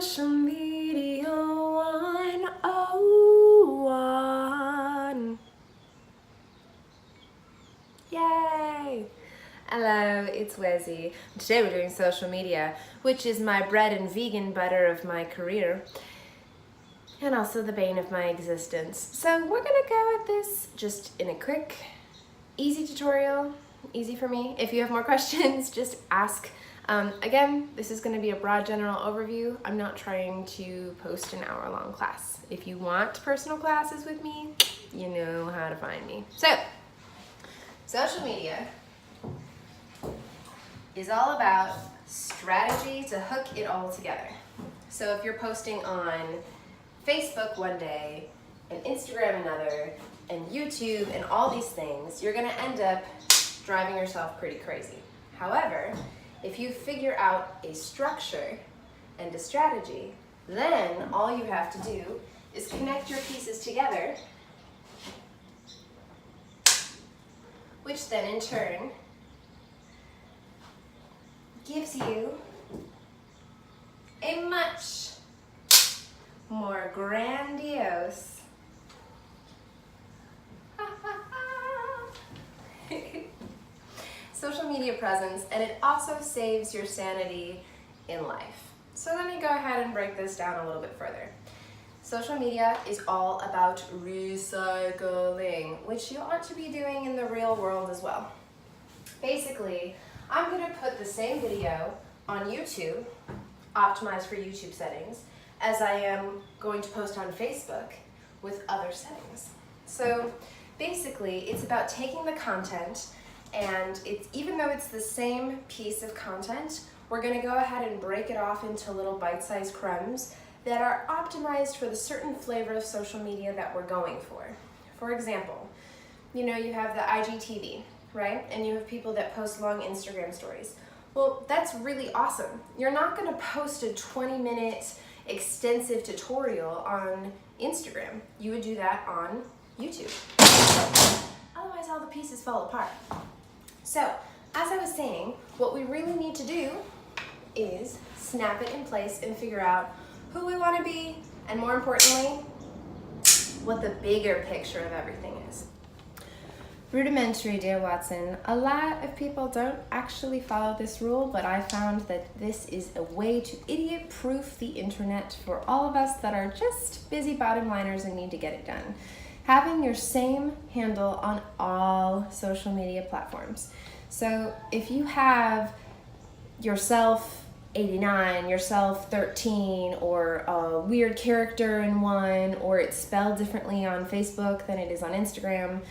Social Media 101. Yay! Hello, it's Wezzy. Today we're doing social media, which is my bread and vegan butter of my career, and also the bane of my existence. So we're gonna go at this just in a quick, easy tutorial, easy for me. If you have more questions, just ask. Again, this is going to be a broad general overview. I'm not trying to post an hour-long class. If you want personal classes with me, you know how to find me. So, social media is all about strategy to hook it all together. So if you're posting on Facebook one day, and Instagram another, and YouTube, and all these things, you're going to end up driving yourself pretty crazy. However, if you figure out a structure and a strategy, then all you have to do is connect your pieces together, which then in turn gives you a much more grandiose social media presence, and it also saves your sanity in life. So let me go ahead and break this down a little bit further. Social media is all about recycling, which you ought to be doing in the real world as well. Basically, I'm going to put the same video on YouTube, optimized for YouTube settings, as I am going to post on Facebook with other settings. So basically, it's about taking the content, and even though it's the same piece of content, we're going to go ahead and break it off into little bite-sized crumbs that are optimized for the certain flavor of social media that we're going for. For example, you have the IGTV, right? And you have people that post long Instagram stories. Well, that's really awesome. You're not going to post a 20-minute extensive tutorial on Instagram. You would do that on YouTube. Otherwise, all the pieces fall apart. So, as I was saying, what we really need to do is snap it in place and figure out who we want to be, and more importantly, what the bigger picture of everything is. Rudimentary, dear Watson. A lot of people don't actually follow this rule, but I found that this is a way to idiot-proof the internet for all of us that are just busy bottom-liners and need to get it done. Having your same handle on all social media platforms. So if you have yourself 89, yourself 13, or a weird character in one, or it's spelled differently on Facebook than it is on Instagram,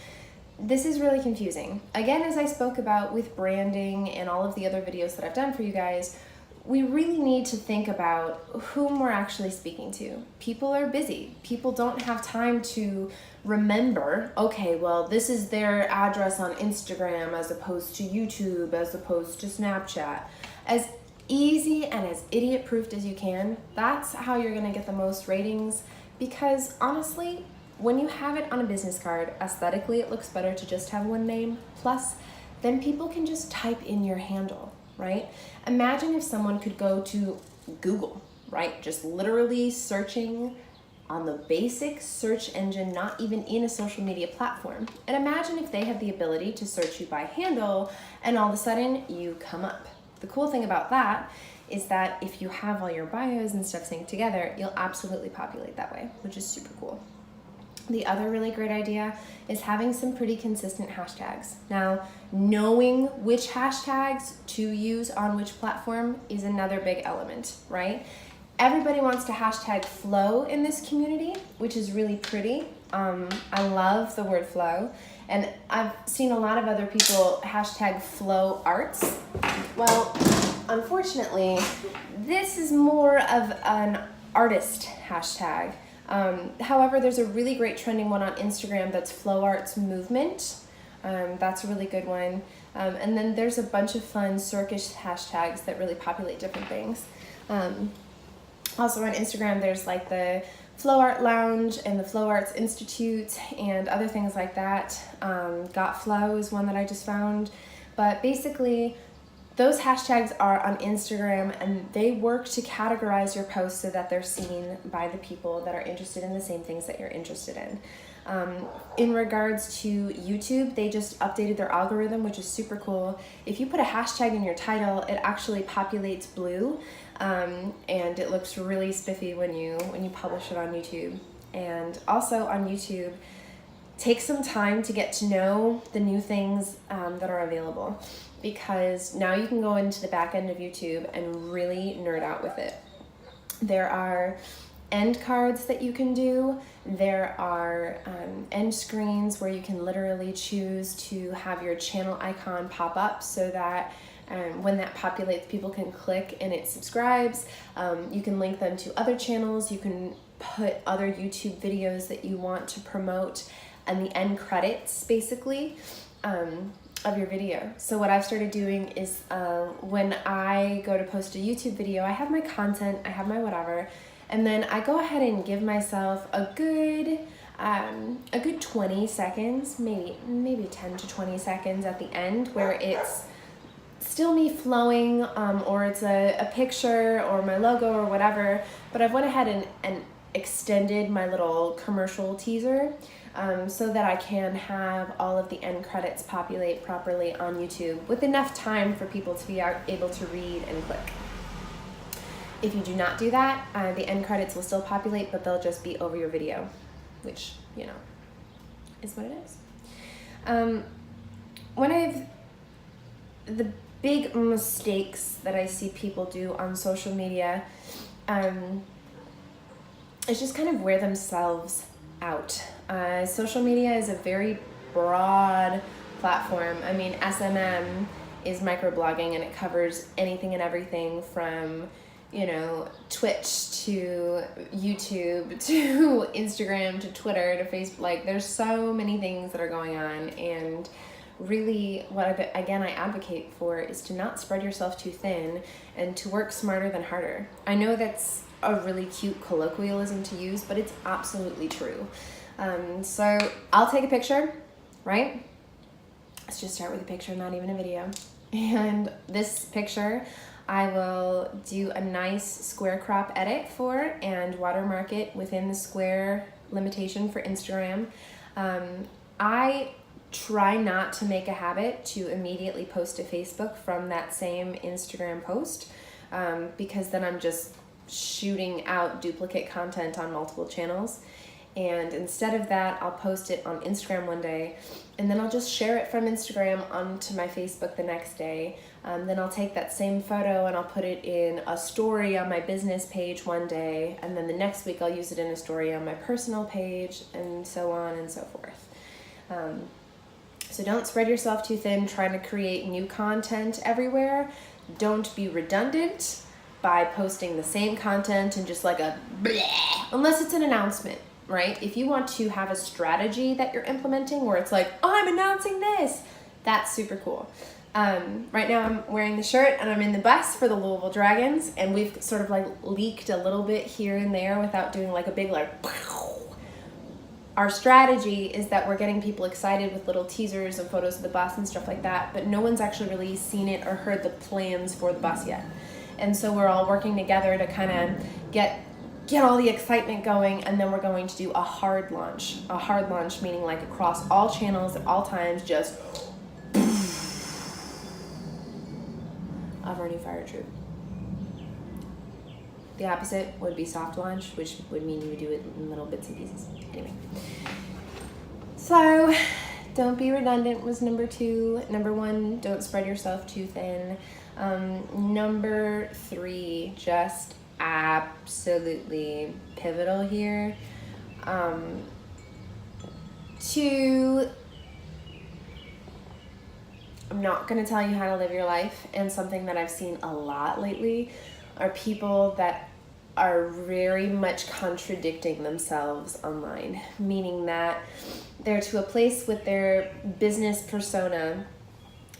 this is really confusing. Again, as I spoke about with branding and all of the other videos that I've done for you guys, we really need to think about whom we're actually speaking to. People are busy. People don't have time to remember, okay, well, this is their address on Instagram as opposed to YouTube, as opposed to Snapchat. As easy and as idiot-proofed as you can, that's how you're gonna get the most ratings, because honestly, when you have it on a business card, aesthetically it looks better to just have one name. Plus, then people can just type in your handle, right? Imagine if someone could go to Google, right? Just literally searching on the basic search engine, not even in a social media platform. And imagine if they had the ability to search you by handle, and all of a sudden you come up. The cool thing about that is that if you have all your bios and stuff synced together, you'll absolutely populate that way, which is super cool. The other really great idea is having some pretty consistent hashtags. Now, knowing which hashtags to use on which platform is another big element, right? Everybody wants to hashtag flow in this community, which is really pretty. I love the word flow, and I've seen a lot of other people hashtag flow arts. Well, unfortunately, this is more of an artist hashtag. However, there's a really great trending one on Instagram that's Flow Arts Movement. That's a really good one. And then there's a bunch of fun circus hashtags that really populate different things. Also on Instagram, there's like the Flow Art Lounge and the Flow Arts Institute and other things like that. Got Flow is one that I just found. But basically, those hashtags are on Instagram, and they work to categorize your posts so that they're seen by the people that are interested in the same things that you're interested in. In regards to YouTube, they just updated their algorithm, which is super cool. If you put a hashtag in your title, it actually populates blue, and it looks really spiffy when you publish it on YouTube. And also on YouTube, take some time to get to know the new things that are available, because now you can go into the back end of YouTube and really nerd out with it. There are end cards that you can do. There are end screens where you can literally choose to have your channel icon pop up so that when that populates, people can click and it subscribes. You can link them to other channels. You can put other YouTube videos that you want to promote and the end credits, basically, of your video. So what I've started doing is when I go to post a YouTube video, I have my content, I have my whatever, and then I go ahead and give myself a good 20 seconds, maybe 10 to 20 seconds at the end, where it's still me flowing, or it's a picture or my logo or whatever, but I've went ahead and extended my little commercial teaser, so that I can have all of the end credits populate properly on YouTube with enough time for people to be able to read and click. If you do not do that, the end credits will still populate, but they'll just be over your video, which, is what it is. One of the big mistakes that I see people do on social media is just kind of wear themselves out. Social media is a very broad platform. I mean, SMM is microblogging, and it covers anything and everything from, Twitch to YouTube to Instagram to Twitter to Facebook. Like, there's so many things that are going on, and really what I advocate for is to not spread yourself too thin and to work smarter than harder. I know that's a really cute colloquialism to use, but it's absolutely true. So I'll take a picture, right? Let's just start with a picture, not even a video. And this picture, I will do a nice square crop edit for and watermark it within the square limitation for Instagram. I try not to make a habit to immediately post to Facebook from that same Instagram post, because then I'm just shooting out duplicate content on multiple channels. And instead of that, I'll post it on Instagram one day, and then I'll just share it from Instagram onto my Facebook the next day. Then I'll take that same photo and I'll put it in a story on my business page one day, and then the next week I'll use it in a story on my personal page, and so on and so forth. So don't spread yourself too thin trying to create new content everywhere. Don't be redundant by posting the same content and just like a bleh, unless it's an announcement. Right? If you want to have a strategy that you're implementing where it's like, oh, I'm announcing this, that's super cool. Right now I'm wearing the shirt and I'm in the bus for the Louisville Dragons, and we've sort of like leaked a little bit here and there without doing like a big like. Our strategy is that we're getting people excited with little teasers and photos of the bus and stuff like that, but no one's actually really seen it or heard the plans for the bus yet. And so we're all working together to kind of get all the excitement going, and then we're going to do a hard launch. A hard launch meaning like across all channels at all times, just of our new fire troop. The opposite would be soft launch, which would mean you would do it in little bits and pieces. Anyway. So, don't be redundant was number 2. Number 1, don't spread yourself too thin. Number 3, just absolutely pivotal here. 2, I'm not going to tell you how to live your life, and something that I've seen a lot lately are people that are very much contradicting themselves online, meaning that they're to a place with their business persona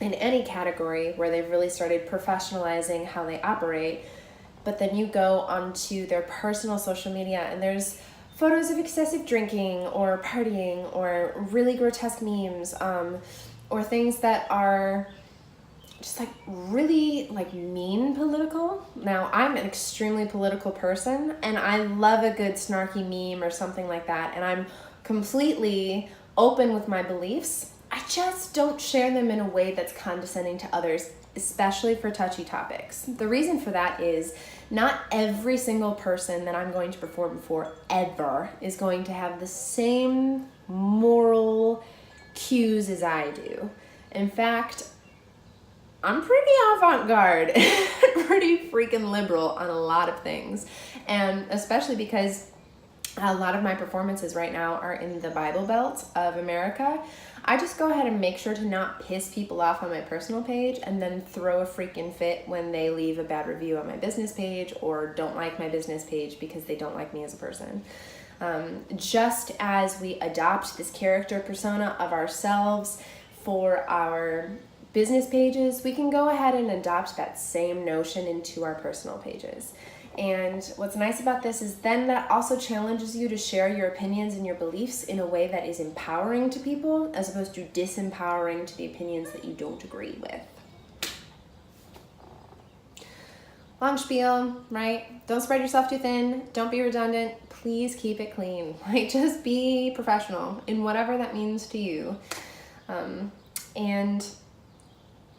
in any category where they've really started professionalizing how they operate, but then you go onto their personal social media and there's photos of excessive drinking or partying or really grotesque memes, or things that are just like really like mean political. Now, I'm an extremely political person and I love a good snarky meme or something like that, and I'm completely open with my beliefs. I just don't share them in a way that's condescending to others, especially for touchy topics. The reason for that is not every single person that I'm going to perform for ever is going to have the same moral cues as I do. In fact, I'm pretty avant-garde, pretty freaking liberal on a lot of things. And especially because a lot of my performances right now are in the Bible Belt of America, I just go ahead and make sure to not piss people off on my personal page and then throw a freaking fit when they leave a bad review on my business page or don't like my business page because they don't like me as a person. Just as we adopt this character persona of ourselves for our business pages, we can go ahead and adopt that same notion into our personal pages. And what's nice about this is then that also challenges you to share your opinions and your beliefs in a way that is empowering to people as opposed to disempowering to the opinions that you don't agree with. Long spiel, right? Don't spread yourself too thin. Don't be redundant. Please keep it clean. Like, just be professional in whatever that means to you. And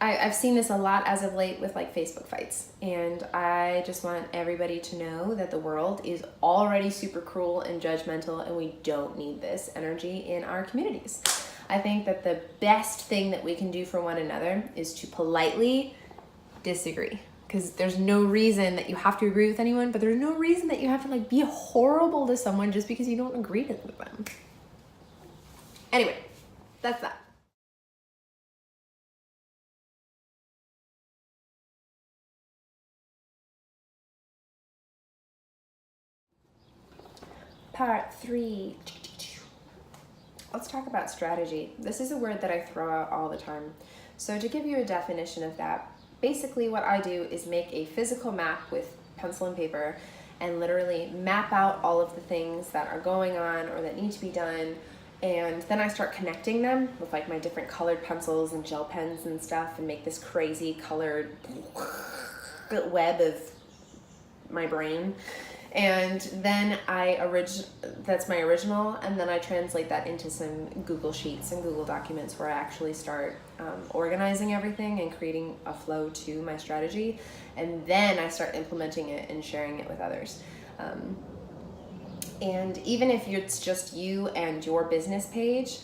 I've seen this a lot as of late with like Facebook fights, and I just want everybody to know that the world is already super cruel and judgmental, and we don't need this energy in our communities. I think that the best thing that we can do for one another is to politely disagree, because there's no reason that you have to agree with anyone, but there's no reason that you have to like be horrible to someone just because you don't agree with them. Anyway, that's that. Part 3. Let's talk about strategy. This is a word that I throw out all the time. So to give you a definition of that, basically what I do is make a physical map with pencil and paper and literally map out all of the things that are going on or that need to be done. And then I start connecting them with like my different colored pencils and gel pens and stuff and make this crazy colored web of my brain. And then that's my original, and then I translate that into some Google Sheets and Google Documents where I actually start organizing everything and creating a flow to my strategy, and then I start implementing it and sharing it with others. And even if it's just you and your business page,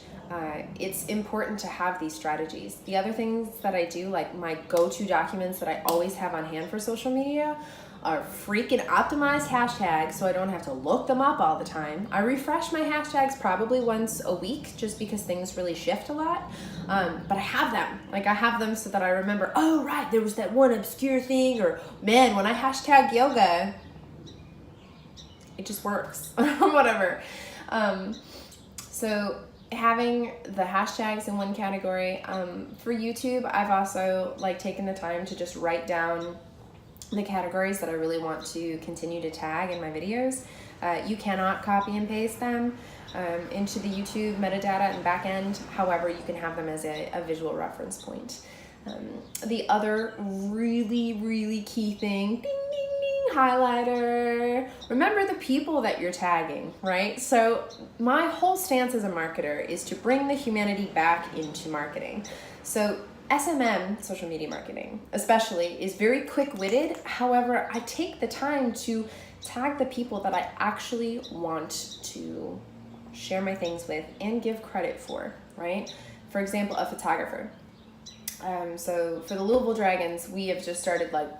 it's important to have these strategies. The other things that I do, like my go-to documents that I always have on hand for social media, are freaking optimized hashtags so I don't have to look them up all the time. I refresh my hashtags probably once a week just because things really shift a lot. But I have them. Like I have them so that I remember, oh right, there was that one obscure thing, or man, when I hashtag yoga, it just works or whatever. So having the hashtags in one category. For YouTube, I've also like taken the time to just write down the categories that I really want to continue to tag in my videos. You cannot copy and paste them into the YouTube metadata and backend. However, you can have them as a visual reference point. The other really key thing, ding, ding, ding, highlighter. Remember the people that you're tagging, right? So my whole stance as a marketer is to bring the humanity back into marketing. So SMM, social media marketing, especially, is very quick-witted. However, I take the time to tag the people that I actually want to share my things with and give credit for, right? For example, a photographer. So for the Louisville Dragons, we have just started like,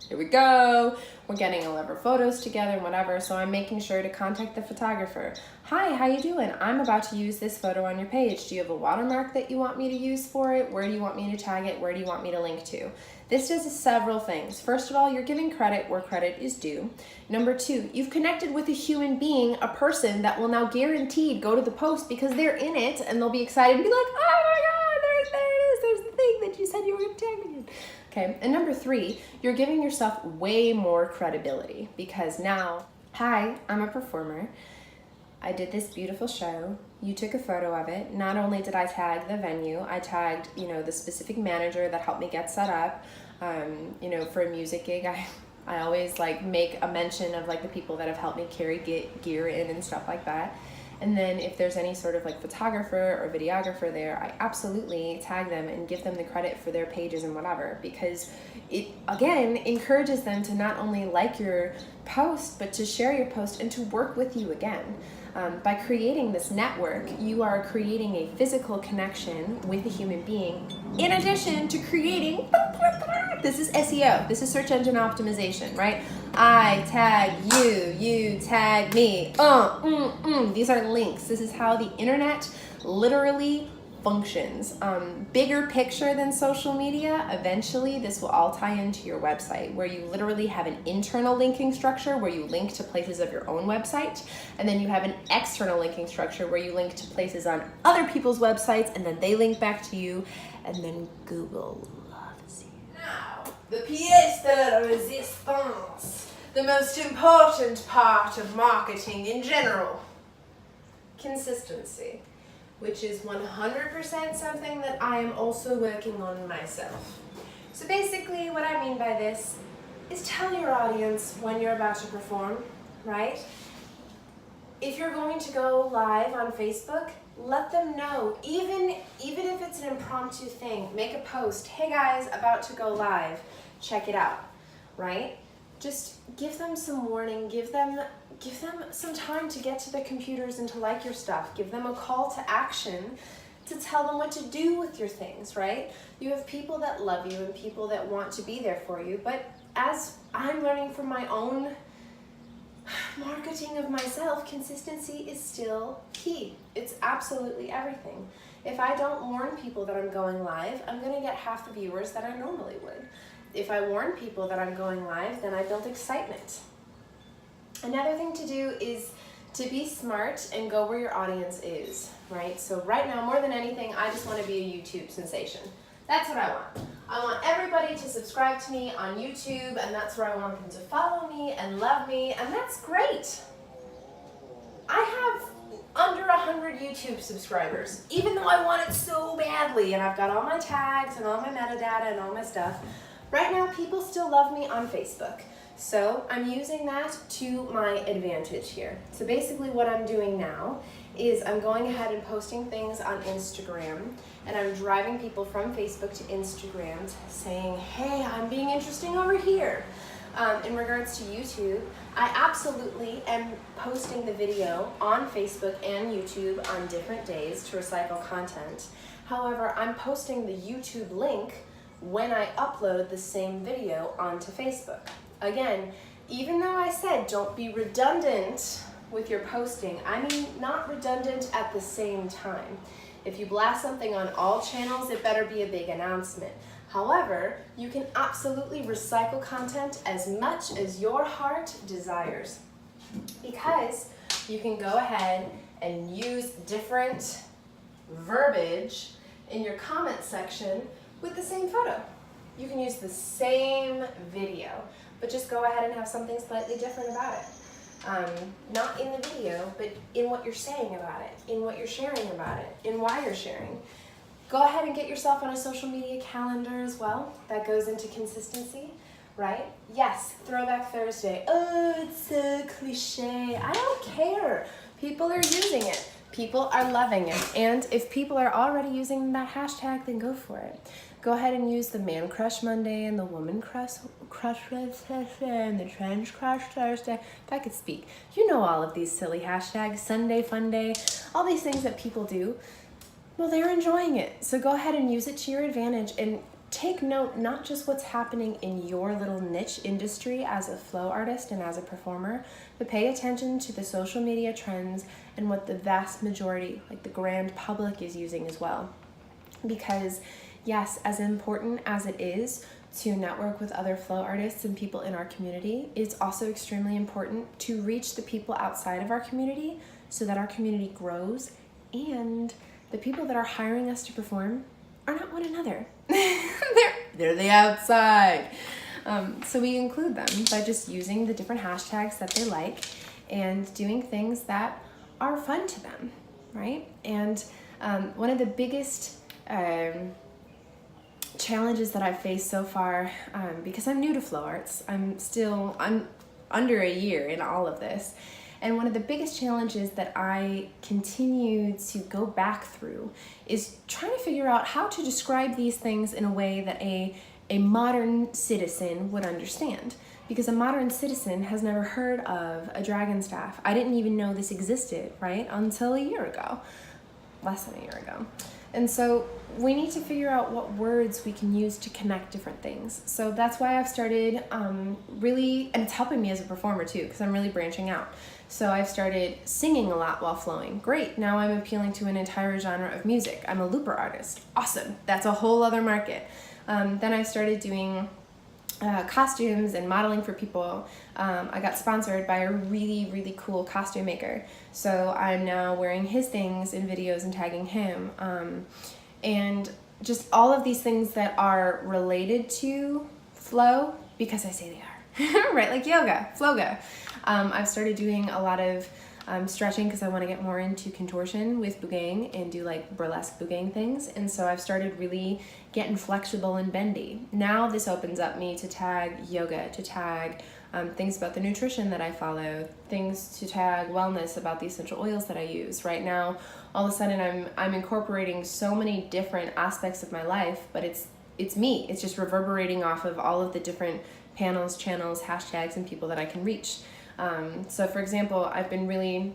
here we go. We're getting all of our photos together and whatever. So I'm making sure to contact the photographer. Hi, how you doing? I'm about to use this photo on your page. Do you have a watermark that you want me to use for it? Where do you want me to tag it? Where do you want me to link to? This does several things. First of all, you're giving credit where credit is due. Number two, you've connected with a human being, a person that will now guaranteed go to the post because they're in it and they'll be excited and be like, oh my God, there it is. There's the thing that you said you were going to tag me in. Okay, and number three, you're giving yourself way more credibility because now, hi, I'm a performer. I did this beautiful show. You took a photo of it. Not only did I tag the venue, I tagged, the specific manager that helped me get set up. For a music gig, I always make a mention of the people that have helped me carry gear in and stuff like that. And then if there's any sort of photographer or videographer there, I absolutely tag them and give them the credit for their pages and whatever, because it again encourages them to not only like your post, but to share your post and to work with you again. By creating this network, you are creating a physical connection with a human being, in addition to creating, this is SEO, this is search engine optimization, right? I tag you, you tag me, these are links. This is how the internet literally functions. Bigger picture than social media, eventually this will all tie into your website, where you literally have an internal linking structure where you link to places of your own website, and then you have an external linking structure where you link to places on other people's websites, and then they link back to you, and then Google loves you. Now, the pièce de la résistance, the most important part of marketing in general, consistency, which is 100% something that I am also working on myself. So basically what I mean by this is tell your audience when you're about to perform, right? If you're going to go live on Facebook, let them know, even if it's an impromptu thing, make a post, hey guys, about to go live, check it out, right? Just give them some warning, give them some time to get to their computers and to like your stuff. Give them a call to action to tell them what to do with your things, right? You have people that love you and people that want to be there for you, but as I'm learning from my own marketing of myself, consistency is still key. It's absolutely everything. If I don't warn people that I'm going live, I'm gonna get half the viewers that I normally would. If I warn people that I'm going live, then I build excitement. Another thing to do is to be smart and go where your audience is, right? So right now, more than anything, I just want to be a YouTube sensation. That's what I want. I want everybody to subscribe to me on YouTube, and that's where I want them to follow me and love me, and that's great. I have under 100 YouTube subscribers, even though I want it so badly, and I've got all my tags and all my metadata and all my stuff. Right now, people still love me on Facebook. So I'm using that to my advantage here. So basically what I'm doing now is I'm going ahead and posting things on Instagram, and I'm driving people from Facebook to Instagram saying, hey, I'm being interesting over here. In regards to YouTube, I absolutely am posting the video on Facebook and YouTube on different days to recycle content. However, I'm posting the YouTube link when I upload the same video onto Facebook. Again, even though I said don't be redundant with your posting, I mean not redundant at the same time. If you blast something on all channels, it better be a big announcement. However, you can absolutely recycle content as much as your heart desires, because you can go ahead and use different verbiage in your comment section with the same photo. You can use the same video, but just go ahead and have something slightly different about it. Not in the video, but in what you're saying about it, in what you're sharing about it, in why you're sharing. Go ahead and get yourself on a social media calendar as well. That goes into consistency, right? Yes, Throwback Thursday. Oh, it's so cliche. I don't care. People are using it. People are loving it. And if people are already using that hashtag, then go for it. Go ahead and use the Man Crush Monday and the Woman Crush and the Trans Crush Thursday. If I could speak. You know all of these silly hashtags, Sunday Fun Day, all these things that people do. Well, they're enjoying it. So go ahead and use it to your advantage, and take note not just what's happening in your little niche industry as a flow artist and as a performer, but pay attention to the social media trends and what the vast majority, like the grand public, is using as well. Because yes, as important as it is to network with other flow artists and people in our community, it's also extremely important to reach the people outside of our community so that our community grows, and the people that are hiring us to perform are not one another. they're the outside. So we include them by just using the different hashtags that they like and doing things that are fun to them, right? And one of the biggest challenges that I've faced so far, because I'm new to flow arts, I'm under a year in all of this, and one of the biggest challenges that I continue to go back through is trying to figure out how to describe these things in a way that a modern citizen would understand. Because a modern citizen has never heard of a dragon staff. I didn't even know this existed, right? Until a year ago, less than a year ago. And so we need to figure out what words we can use to connect different things. So that's why I've started really, and it's helping me as a performer too, because I'm really branching out. So I've started singing a lot while flowing. Great, now I'm appealing to an entire genre of music. I'm a looper artist. Awesome, that's a whole other market. Then I started doing costumes and modeling for people. I got sponsored by a really, really cool costume maker. So I'm now wearing his things in videos and tagging him. And just all of these things that are related to flow, because I say they are, right? Like yoga, flowga. I've started doing a lot of stretching because I want to get more into contortion with bugang and do like burlesque bugang things. And so I've started really getting flexible and bendy. Now this opens up me to tag yoga, to tag things about the nutrition that I follow, things to tag wellness about the essential oils that I use. Right now, all of a sudden I'm incorporating so many different aspects of my life, but it's me. It's just reverberating off of all of the different panels, channels, hashtags, and people that I can reach. So for example, I've been really,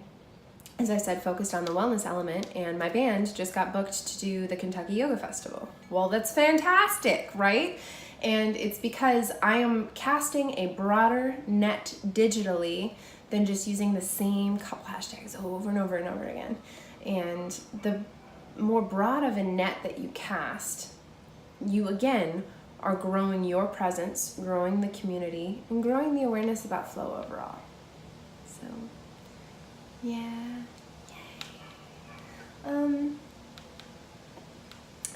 as I said, focused on the wellness element, and my band just got booked to do the Kentucky Yoga Festival. Well, that's fantastic, right? And it's because I am casting a broader net digitally than just using the same couple hashtags over and over and over again. And the more broad of a net that you cast, you again are growing your presence, growing the community, and growing the awareness about flow overall. So, yeah, yay.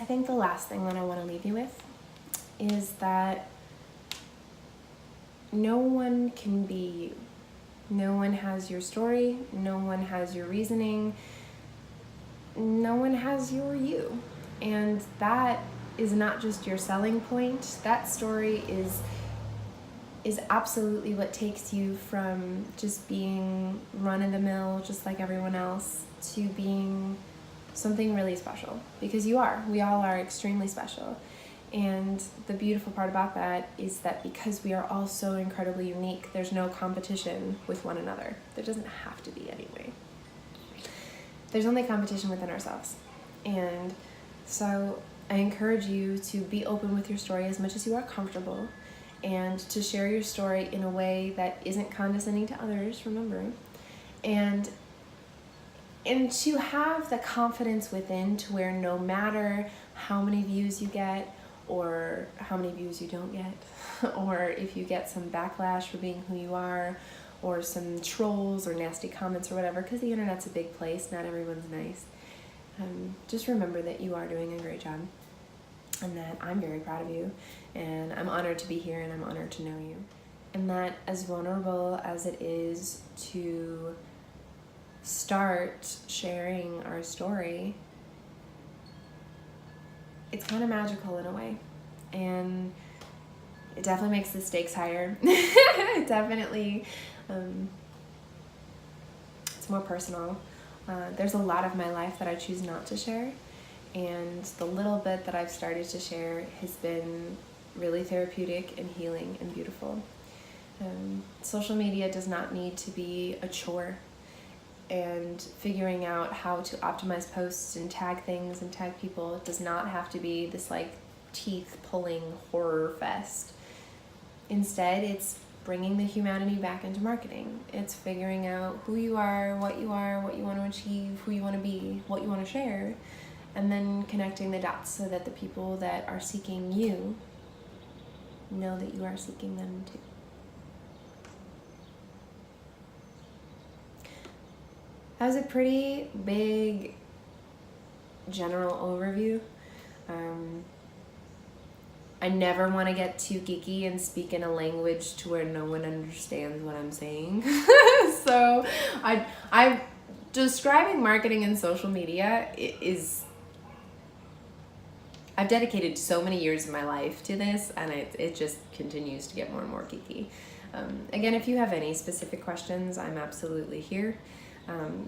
I think the last thing that I want to leave you with is that no one can be you. No one has your story, no one has your reasoning, no one has your you. And that is not just your selling point. That story is absolutely what takes you from just being run-of-the-mill, just like everyone else, to being something really special. Because you are. We all are extremely special. And the beautiful part about that is that because we are all so incredibly unique, there's no competition with one another. There doesn't have to be anyway. There's only competition within ourselves. And so I encourage you to be open with your story as much as you are comfortable, and to share your story in a way that isn't condescending to others, remember, and to have the confidence within to where no matter how many views you get or how many views you don't get, or if you get some backlash for being who you are, or some trolls or nasty comments or whatever, because the internet's a big place, not everyone's nice. Just remember that you are doing a great job, and that I'm very proud of you, and I'm honored to be here, and I'm honored to know you. And that as vulnerable as it is to start sharing our story, it's kind of magical in a way. And it definitely makes the stakes higher. It definitely, it's more personal. There's a lot of my life that I choose not to share, and the little bit that I've started to share has been really therapeutic and healing and beautiful. Social media does not need to be a chore, and figuring out how to optimize posts and tag things and tag people does not have to be this like teeth-pulling horror fest. Instead, it's bringing the humanity back into marketing. It's figuring out who you are, what you want to achieve, who you want to be, what you want to share, and then connecting the dots so that the people that are seeking you know that you are seeking them too. That was a pretty big general overview. I never want to get too geeky and speak in a language to where no one understands what I'm saying. So I describing marketing and social media is, I've dedicated so many years of my life to this, and it just continues to get more and more geeky. Again, if you have any specific questions, I'm absolutely here.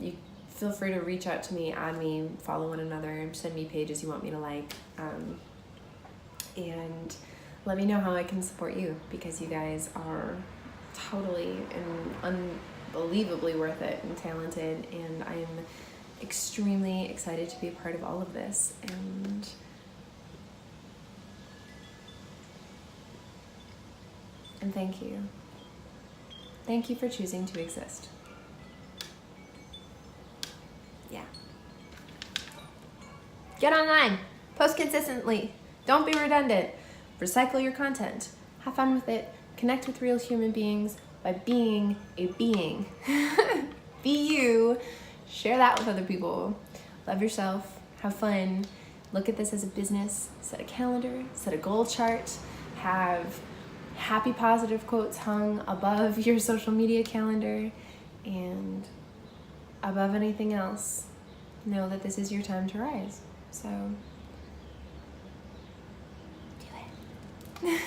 You feel free to reach out to me, add me, follow one another, send me pages you want me to like, and let me know how I can support you, because you guys are totally and unbelievably worth it and talented, and I am extremely excited to be a part of all of this. And thank you. Thank you for choosing to exist. Yeah. Get online. Post consistently. Don't be redundant. Recycle your content. Have fun with it. Connect with real human beings by being a being. Be you. Share that with other people. Love yourself. Have fun. Look at this as a business. Set a calendar. Set a goal chart. Have happy positive quotes hung above your social media calendar, and above anything else, know that this is your time to rise. So do it.